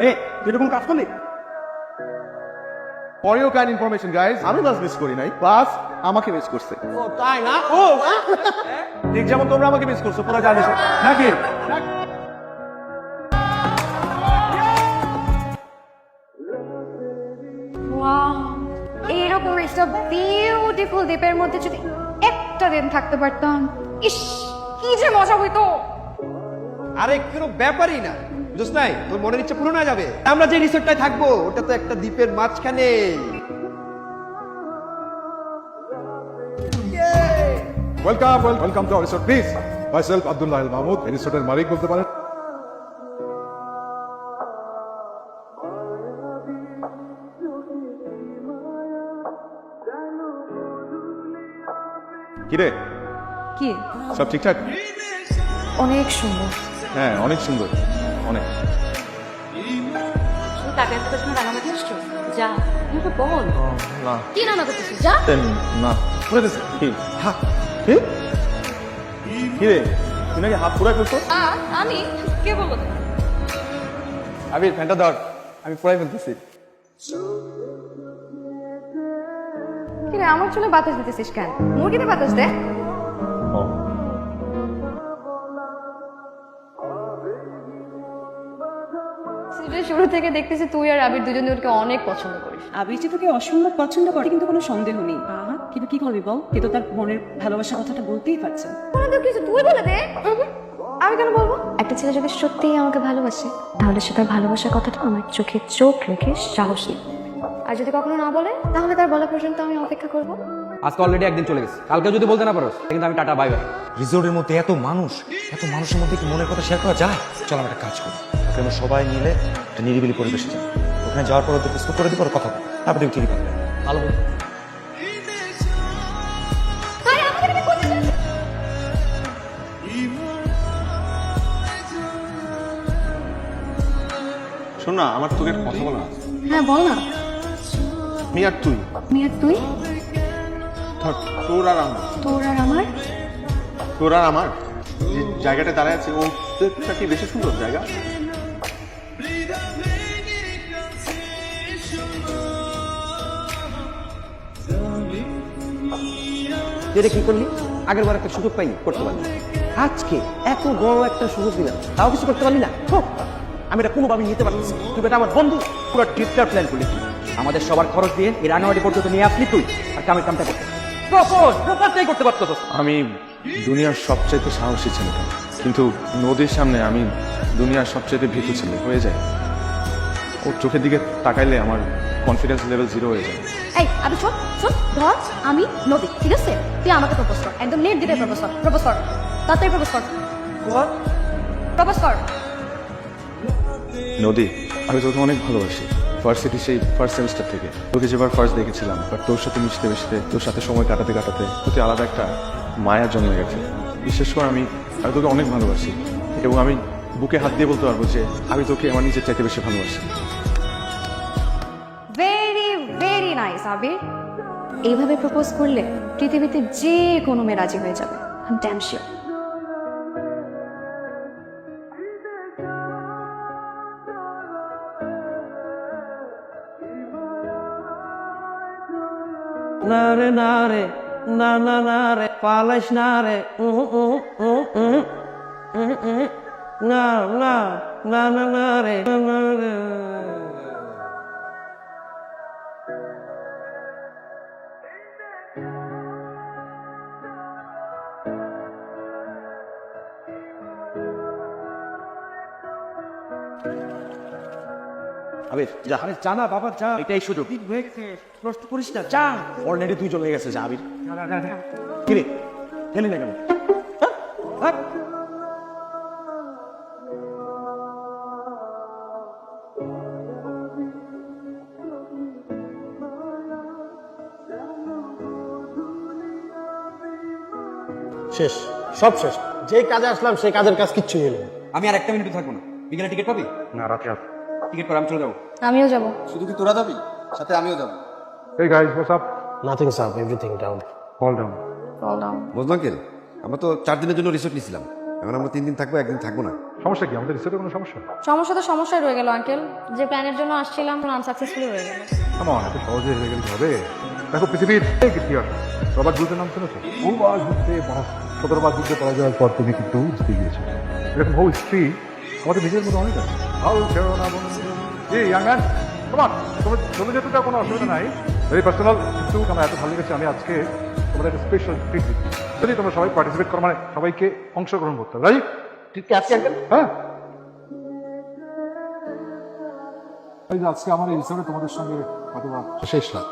এই তুই এরকম কাজ করলি? For your kind information guys, আমি বাস মিস করি নাই, বাস আমাকে মিস করছে। ও তাই না? ও ঠিক যেমন তোমরা আমাকে মিস করছো, পুরো জানিস নাকি? ওয়াও, এরকম একটা বিউটিফুল দ্বীপের মধ্যে যদি একটা দিন থাকতে পারতাম, ইস কি যে মজা হইতো। আরে কোনো ব্যাপারই না, বুঝছ নাই? তোর মনের ইচ্ছা পূরণ হয়ে যাবে। আমরা যে রিসোর্টটায় থাকবো ওটা তো একটা দ্বীপের মাঝখানে। Welcome to our resort please. Myself Abdullah Al Mahmud, এই রিসোর্টের মালিক বলতে পারেন। কিরে, কি সব ঠিকঠাক? অনেক সুন্দর। হ্যাঁ, অনেক সুন্দর, অনেক। টাকা এত পেছনে রাঙামাটি আসছো? যা, আমাকে বল। না কি রান্না করতেছিস? যা। না, পুরো দিছে কি? হ্যাঁ, কি? কিরে, তুই নাকি হাত পুরাই ফেলছো? আমি কে বলবো? আবির ফ্যানটা ধর, আমি পুরাই ফেলতেছি। কিরে আমার চুলে বাতাস দিতেছিস কেন? মুরগিতে বাতাস দে। ও, সিরিয়াল শুরু থেকে দেখতেছি তুই আর আবির দুজনে ওকে অনেক পছন্দ করিস। আবির যে তোকে অসম্ভব পছন্দ করে কিন্তু কোনো সন্দেহ নেই। কিন্তু কি করবি বল? কিন্তু তার মনের ভালোবাসার কথাটা বলতেই পারছে না। কোনদিন কিছু তুই বলে দে। আমি কেন বলবো? একটা ছেলে যদি সত্যিই আমাকে ভালোবাসে তাহলে সে তার ভালোবাসার কথাটা আমার চোখে চোখ রেখে সাহস নেই। আর যদি কখনো না বলে তাহলে তার বলা পর্যন্ত আমি অপেক্ষা করব। আজকে অলরেডি একদিন চলে গেছে, কালকে যদি বলতে না পারো কিন্তু আমি টাটা বাই বাই। রিসোর্টের মধ্যে এত মানুষের মধ্যে কি মনের কথা শেয়ার করা যায়? চল আমরা একটা কাজ করি, ওকে আমরা সবাই মিলে একটা নিরিবিলি পরিবেশে যাই। ওখানে যাওয়ার পর ওদের ডিসকাস করে দিব, ওর কথা বলবো, তারপরে তুমি ঠিকই পারবে। ভালো বল। শোন না, আমার তোকে একটা কথা বলা আছে। হ্যাঁ বল না। আমি আর তুই, আমি আর তুই, ধর তোর আর আমার, তোর আর আমার, তোর আর আমার যে জায়গাটা দাঁড়ায় আছে, ওটা কি বেশি সুন্দর জায়গা? এটা কি করলি? আগের বার একটা সুযোগ পাইনি, করতে পারলি না। আজকে এত বড় একটা সুযোগ দিলাম, তাও কিছু করতে পারলি না। হোক, আমি এটা কোনোভাবে নিতে পারতেছি না। তুই বেটা আমার বন্ধু, পুরো ট্রিপটার প্ল্যান করলি তুই। আমাদের সবার খরচ দিয়ে এই রাঙামাটি পর্যন্ত নিয়ে আসলি তুই, আর কামের কামটা করতে প্রপোজটাই করতে পারতো। আমি দুনিয়ার সবচাইতে সাহসী ছেলেটা, কিন্তু নদীর সামনে আমি দুনিয়ার সবচাইতে ভীতু ছেলে হয়ে যায়। ওর চোখের দিকে তাকাইলে আমার কনফিডেন্স লেভেল 0 হয়ে যায়। এই আবি শোন শোন, ধর আমি নদী, ঠিক আছে? তুই আমাকে প্রপোজ কর, একদম নেট দিতে প্রপোজ কর, প্রপোজ কর, তাড়াতাড়ি প্রপোজ কর, প্রপোজ কর। নদী, আমি তোকে অনেক ভালোবাসি। ভার্সিটি সেই ফার্স্ট সেমিস্টার থেকে তোকে যেবার ফার্স্ট দেখেছিলাম, বাট তোর সাথে মিশতে মিশতে, তোর সাথে সময় কাটাতে কাটাতে তোকে আলাদা একটা মায়া জন্মে গেছে। বিশেষ করে আমি তোকে অনেক ভালোবাসি এবং আমি বুকে হাত দিয়ে বলতে পারবো যে আমি তোকে আমার নিজের চাইতে বেশি ভালোবাসি। ভেরি ভেরি নাইস আবির। এইভাবে প্রপোজ করলে পৃথিবীতে যে কোনো মেয়ে রাজি হয়ে যাবে, আই এম ড্যাম শিওর। না রে না রে, না না না রে, পালাইস না রে, না না না না না রে, না রে। আবির যা, আরে জানা বাবা যা, এটাই সুযোগ। নষ্ট করিস না, যা। অলরেডি 2 জন হয়ে গেছে, যা আবির। কিরে খেলি না কেন? হ্যাঁ? শেষ, সব শেষ। যে কাজে আসলাম সেই কাজের কাজ কিচ্ছু হলো না। আমি আর একটা মিনিট থাকবো না। বিকেলে টিকিট পাবি? না, রাতে আর টিকিট করে আমি চলে যাবো। আমিও যাব। শুধু কি তোরা যাবি? সাথে আমিও যাবো। Hey guys, what's up? Nothing's up, everything down. Call down. Call down. বুঝলাম কি, আমরা তো 4 দিনের জন্য রিসোর্ট নিয়েছিলাম, এখন আমরা 3 দিন থাকবো, 1 দিন থাকবো না। সমস্যা কি? আমাদের রিসোর্টে কোনো সমস্যা? সমস্যা তো সমস্যায় রয়ে গেল আঙ্কেল, যে প্ল্যানের জন্য আসছিলাম আনসাকসেসফুলি রয়ে গেল। আমার এত সহজে হেরে গেলে কি হবে? দেখো পৃথিবীর ইতিহাস, রবার্ট ব্রুসের নাম শুনেছো? বহুবার যুদ্ধে 17বার যুদ্ধে পরাজয়ের পর তিনি কিন্তু জিতে গিয়েছেন। এরকম বহু স্ত্রী আমাদের নিজের মতো অনেক আছে। হাল ছেড়ো না বন্ধু। এই ইয়াং ম্যান, তোমার তুমি যেতে কোনো অসুবিধা নাই। ভেরি পার্সোনাল, কিন্তু আমার এত ভালো লেগেছে আমি আজকে তোমাদের একটা স্পেশাল ট্রিট দিচ্ছি। যদি তোমরা সবাই পার্টিসিপেট করো, মানে সবাইকে অংশগ্রহণ করতে হবে, রাইট? ঠিক আছে আঙ্কেল। হ্যাঁ, এই যে আজকে আমার এই রিসোর্টে তোমাদের সঙ্গে অথবা শেষ রাত।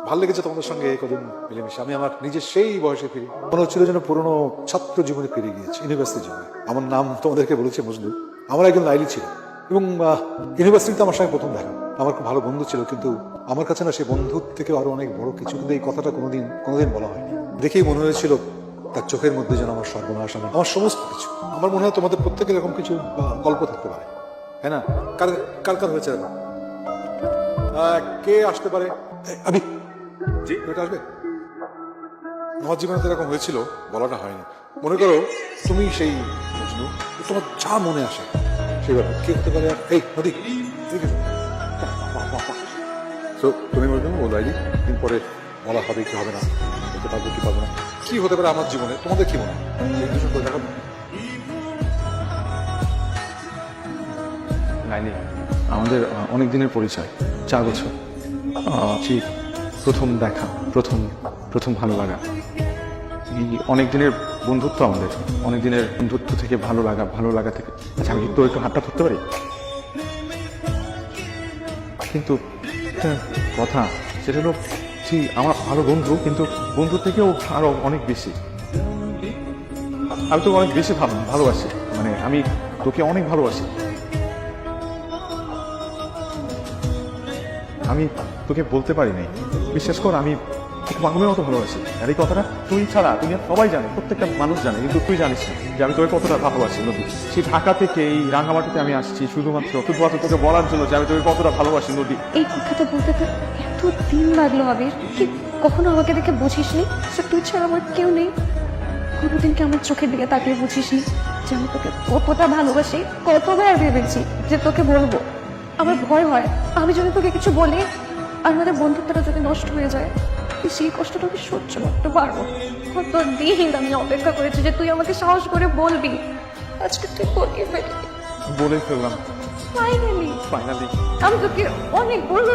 ভালো লেগেছে তোমাদের সঙ্গে এই কদিন মিলেমিশে। আমি আমার নিজের সেই বয়সে ফিরি, মনে হচ্ছিল যেন পুরোনো ছাত্র জীবনে ফিরে গিয়েছি, ইউনিভার্সিটি জীবনে। আমার নাম তোমাদেরকে বলেছি মজনু, আমার একজন লাইলি ছিল এবং ইউনিভার্সিটিতে আমার সঙ্গে প্রথম দেখা। আমার খুব ভালো বন্ধু ছিল, কিন্তু আমার কাছে না সেই বন্ধুর থেকে আরো অনেক বড় কিছু, কিন্তু এই কথাটা কোনোদিন বলা হয়নি। দেখেই মনে হয়েছিল তার চোখের মধ্যে যেন আমার সর্বনাশ, আমার সমস্ত কিছু। আমার মনে হয় তোমাদের প্রত্যেকের এরকম কিছু গল্প থাকতে পারে, হ্যাঁ না? কার কার কার হয়েছে এরকম? কে আসতে পারে? আমি জি, এটা আসবে। আমার জীবনে তো এরকম হয়েছিল, বলাটা হয়নি। মনে করো তুমি সেই মজনু, তোমার যা মনে আসে সেভাবে। কে হতে পারে? এই নদী, তুমি মজনু ও লাইলি, দিন পরে বলা হবে কি হবে না, বলতে পারবো কি পারবো না, কি হতে পারে আমার জীবনে। তোমাদের কি মনে হয়? এই দুজন করে দেখাবো। লাইলি, আমাদের অনেক দিনের পরিচয়, 4 বছর। ঠিক প্রথম দেখা, প্রথম ভালো লাগা, এই অনেক দিনের বন্ধুত্ব আমাদের, অনেক দিনের বন্ধুত্ব থেকে ভালো লাগা থেকে। আচ্ছা, আমি তো একটু হাতটা ধরতে পারি? কিন্তু একটা কথা, সেটা হলো ঠিক আমার ভালো বন্ধু, কিন্তু বন্ধু থেকেও আরো অনেক বেশি। আমি তোকে অনেক বেশি ভালোবাসি, মানে আমি তোকে অনেক ভালোবাসি। আমি তোকে বলতে পারি নাই, বিশ্বাস কর, আমি তোকে পাগলের মতো ভালোবাসি। আর এই কথাটা তুই ছাড়া দুনিয়া সবাই জানে, প্রত্যেকটা মানুষ জানে, কিন্তু তুই জানিস না যে আমি তোকে কতটা ভালোবাসি। নদী, সেই ঢাকা থেকে এই রাঙামাটিতে আমি আসছি শুধুমাত্র তোকে বলার জন্য যে আমি তোকে কতটা ভালোবাসি। নদী, এই কথাটা বলতে তো এত দিন লাগলো আবির, কি কখনো আমাকে দেখে বুঝিসনি যে তুই ছাড়া আমার কেউ নেই? কোনোদিন কি আমার চোখের দিকে তাকিয়ে বুঝিসনি যে আমি তোকে কতটা ভালোবাসি? কতবার ভেবেছি যে তোকে বলবো, আমার ভয় হয় আমি যদি তোকে কিছু বলি আর আমাদের বন্ধুত্বটা যদি নষ্ট হয়ে যায়, সেই কষ্টটা আমি সহ্য করতে পারবো। কত দিন আমি অপেক্ষা করেছি যে তুই আমাকে সাহস করে বলবি, আজকে তুই বলে ফেললাম ফাইনালি ফাইনালি। আমি তোকে অনেক বলবো।